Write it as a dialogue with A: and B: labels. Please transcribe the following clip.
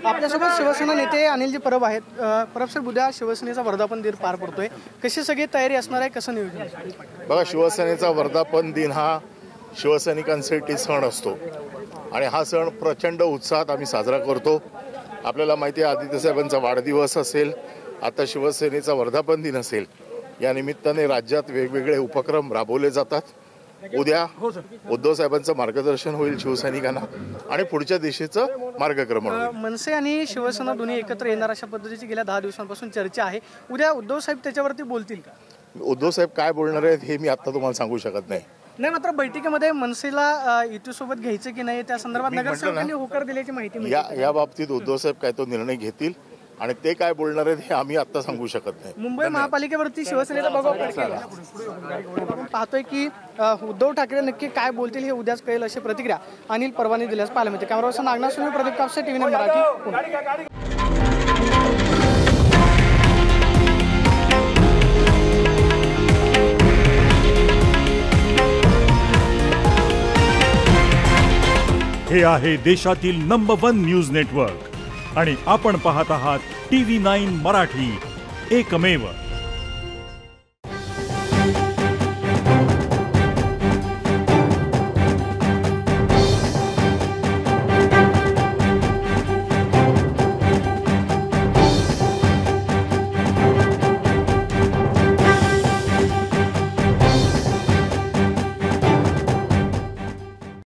A: आपल्यासोबत शिवसेना नेते अनिलजी परब आहेत. परब साहेब, उद्या शिवसेनेचा वर्धापन दिन पार पडतोय, कशी सगळी तयारी असणार आहे, कसं नियोजन?
B: बघा, शिवसेनेचा वर्धापन दिन हा शिवसैनिकांसाठी सण असतो आणि हा सण प्रचंड उत्साहात आम्ही साजरा करतो. आपल्याला माहिती आहे, आदित्य साहेबांचा वाढदिवस असेल, आता शिवसेनेचा वर्धापन दिन असेल, या निमित्ताने राज्यात वेगवेगळे उपक्रम राबवले जातात. उद्या उद्धव साहेबांचं मार्गदर्शन होईल शिवसैनिकांना आणि पुढच्या दिशेचं मार्गक्रमण होईल.
A: मनसे आणि शिवसेना दोन्ही एकत्र येणार अशा पद्धतीची गेल्या 10 दिवसांपासून चर्चा आहे. उद्या उद्धव साहेब त्याच्यावरती बोलतील का?
B: उद्धव साहेब काय बोलणार आहेत हे मी आता तुम्हाला सांगू शकत नाही.
A: मात्र बैठकीमध्ये मनसेला युतीसोबत घ्यायचं की नाही त्या संदर्भात नगरसेवकांनी होकार दिल्याची माहिती
B: या बाबतीत उद्धव साहेब काय तो निर्णय घेतील आणि ते काय बोलणार आहेत हे आम्ही आता सांगू शकत नाही.
A: मुंबई महापालिकेवरती शिवसेनेचा दबाव आपण पाहतोय की उद्धव ठाकरे नक्की काय बोलतील हे उद्याच कळेल अशी प्रतिक्रिया अनिल परबांनी दिल्यास पाहायला मिळते. कॅमेरापर्सन नागनाथ सुनील, प्रदीप कापसे, TV9 मराठी.
C: हे आहे देशातील नंबर 1 न्यूज नेटवर्क आणि आपण पाहत आहात TV9 मराठी, एकमेव.